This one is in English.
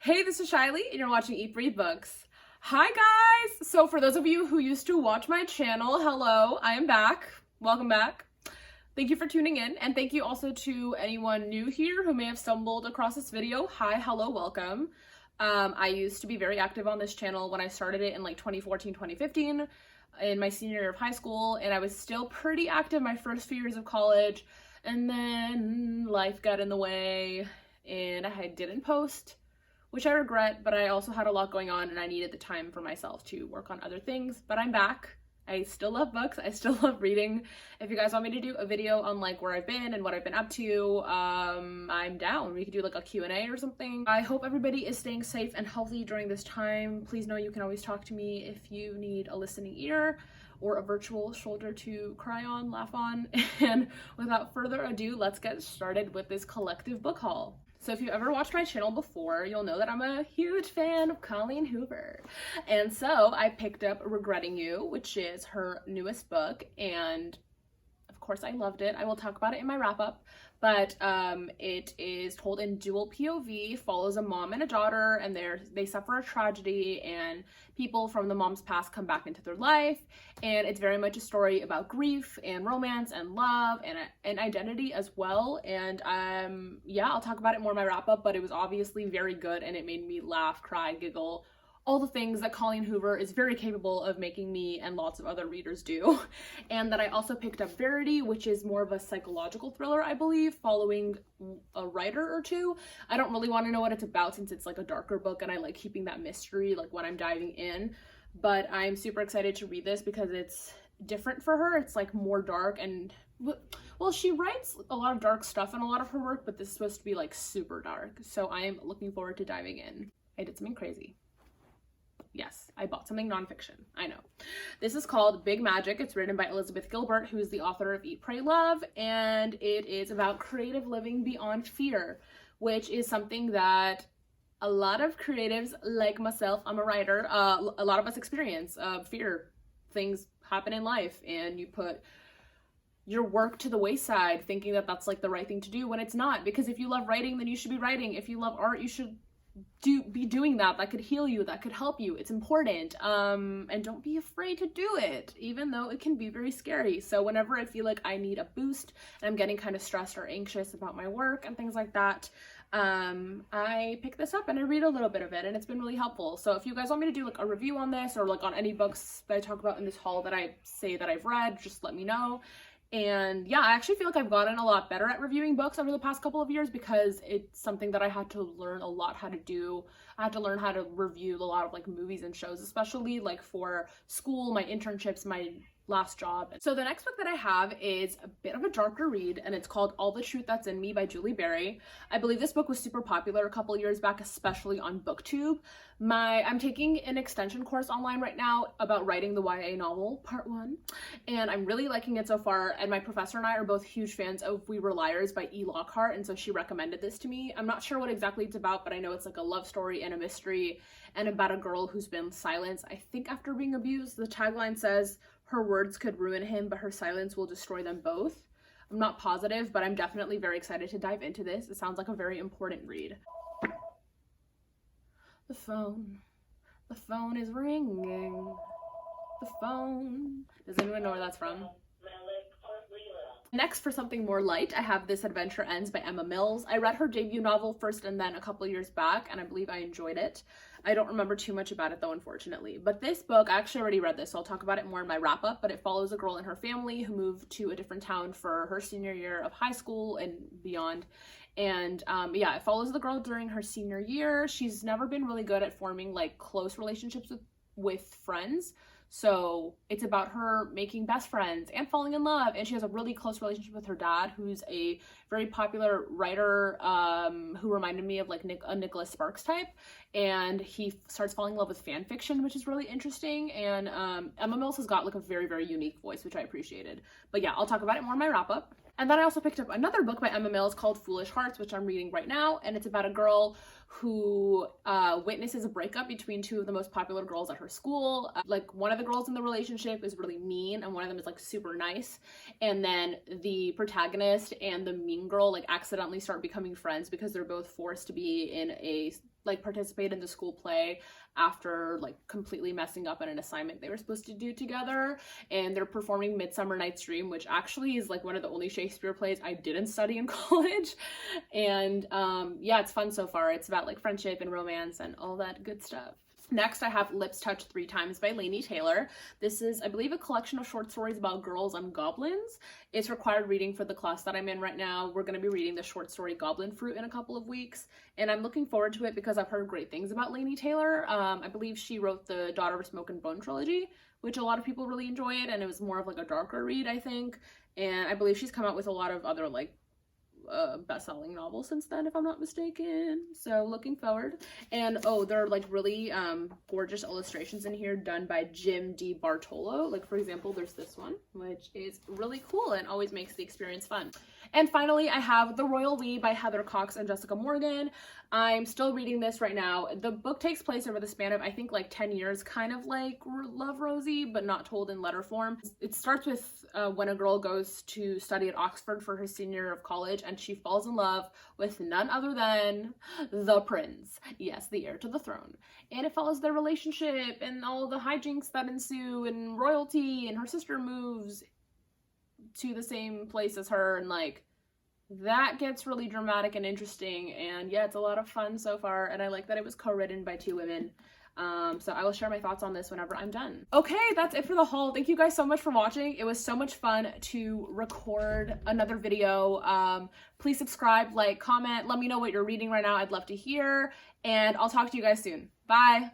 Hey, this is Shaily, and you're watching Eat Breathe Books. Hi guys! So for those of you who used to watch my channel, hello, I am back. Welcome back. Thank you for tuning in, and thank you also to anyone new here who may have stumbled across this video. Hi, hello, welcome. I used to be very active on this channel when I started it in like 2014, 2015, in my senior year of high school, and I was still pretty active my first few years of college, and then life got in the way, and I didn't post, which I regret, but I also had a lot going on and I needed the time for myself to work on other things. But I'm back. I still love books. I still love reading. If you guys want me to do a video on like where I've been and what I've been up to, I'm down. We could do like a Q&A or something. I hope everybody is staying safe and healthy during this time. Please know you can always talk to me if you need a listening ear or a virtual shoulder to cry on, laugh on. And without further ado, let's get started with this collective book haul. So if you ever watched my channel before, you'll know that I'm a huge fan of Colleen Hoover. And so I picked up Regretting You, which is her newest book, and of course I loved it. I will talk about it in my wrap-up, but it is told in dual POV, follows a mom and a daughter, and they suffer a tragedy, and people from the mom's past come back into their life, and it's very much a story about grief and romance and love and identity as well. And yeah, I'll talk about it more in my wrap-up, but it was obviously very good, and it made me laugh, cry, giggle, all the things that Colleen Hoover is very capable of making me and lots of other readers do. And then I also picked up Verity, which is more of a psychological thriller, I believe, following a writer or two. I don't really want to know what it's about since it's like a darker book and I like keeping that mystery like when I'm diving in. But I'm super excited to read this because it's different for her. It's like more dark, and well, she writes a lot of dark stuff in a lot of her work, but this is supposed to be like super dark. So I am looking forward to diving in. I did something crazy. Yes, I bought something nonfiction. I know. This is called Big Magic. It's written by Elizabeth Gilbert, who is the author of Eat, Pray, Love, and it is about creative living beyond fear, which is something that a lot of creatives like myself, I'm a writer, a lot of us experience fear. Things happen in life and you put your work to the wayside thinking that that's like the right thing to do when it's not, because if you love writing, then you should be writing. If you love art, you should be doing that. That could heal you, that could help you. It's important. And don't be afraid to do it, even though it can be very scary. So whenever I feel like I need a boost and I'm getting kind of stressed or anxious about my work and things like that, I pick this up and I read a little bit of it, and it's been really helpful. So if you guys want me to do like a review on this or like on any books that I talk about in this haul that I say that I've read, just let me know. And yeah, I actually feel like I've gotten a lot better at reviewing books over the past couple of years because it's something that I had to learn a lot how to do. I had to learn how to review a lot of like movies and shows, especially like for school, my internships, my last job. So the next book that I have is a bit of a darker read, and it's called All the Truth That's in Me by Julie Berry. I believe this book was super popular a couple years back, especially on BookTube. I'm taking an extension course online right now about writing the YA novel, part 1, and I'm really liking it so far, and my professor and I are both huge fans of We Were Liars by E. Lockhart, and so she recommended this to me. I'm not sure what exactly it's about, but I know it's like a love story and a mystery and about a girl who's been silenced, I think after being abused. The tagline says, "Her words could ruin him, but her silence will destroy them both." I'm not positive, but I'm definitely very excited to dive into this. It sounds like a very important read. The phone is ringing. The phone. Does anyone know where that's from? Next, for something more light, I have This Adventure Ends by Emma Mills. I read her debut novel First and Then a couple years back, and I believe I enjoyed it. I don't remember too much about it though, unfortunately. But this book, I actually already read this, so I'll talk about it more in my wrap-up, but it follows a girl and her family who moved to a different town for her senior year of high school and beyond. And yeah, it follows the girl during her senior year. She's never been really good at forming like close relationships with friends. So it's about her making best friends and falling in love, and she has a really close relationship with her dad, who's a very popular writer who reminded me of like a Nicholas Sparks type, and he starts falling in love with fan fiction, which is really interesting. And Emma Mills has got like a very, very unique voice, which I appreciated. But yeah, I'll talk about it more in my wrap-up. And then I also picked up another book by Emma Mills called Foolish Hearts, which I'm reading right now, and it's about a girl who witnesses a breakup between two of the most popular girls at her school. Like, one of the girls in the relationship is really mean, and one of them is like super nice, and then the protagonist and the mean girl like accidentally start becoming friends because they're both forced to be in a like participate in the school play after like completely messing up on an assignment they were supposed to do together, and they're performing Midsummer Night's Dream, which actually is like one of the only Shakespeare plays I didn't study in college. And yeah, it's fun so far. It's about like friendship and romance and all that good stuff. Next, I have Lips Touched 3 Times by Laini Taylor. This is, I believe, a collection of short stories about girls and goblins. It's required reading for the class that I'm in right now. We're going to be reading the short story Goblin Fruit in a couple of weeks, and I'm looking forward to it because I've heard great things about Laini Taylor. I believe she wrote the Daughter of Smoke and Bone trilogy, which a lot of people really enjoy it, and it was more of like a darker read, I think. And I believe she's come out with a lot of other like best-selling novel since then, if I'm not mistaken, so looking forward. And oh, there are like really gorgeous illustrations in here done by Jim D. Bartolo. Like, for example, there's this one, which is really cool and always makes the experience fun. And finally, I have The Royal We by Heather Cox and Jessica Morgan. I'm still reading this right now. The book takes place over the span of, I think, like 10 years, kind of like Love, Rosie, but not told in letter form. It starts with when a girl goes to study at Oxford for her senior year of college, and she falls in love with none other than the prince. Yes, the heir to the throne. And it follows their relationship and all the hijinks that ensue and royalty, and her sister moves to the same place as her, and like that gets really dramatic and interesting. And yeah, it's a lot of fun so far, and I like that it was co-written by 2 women. So I will share my thoughts on this whenever I'm done. Okay, that's it for the haul. Thank you guys so much for watching. It was so much fun to record another video. Please subscribe, like, comment, let me know what you're reading right now. I'd love to hear, and I'll talk to you guys soon. Bye.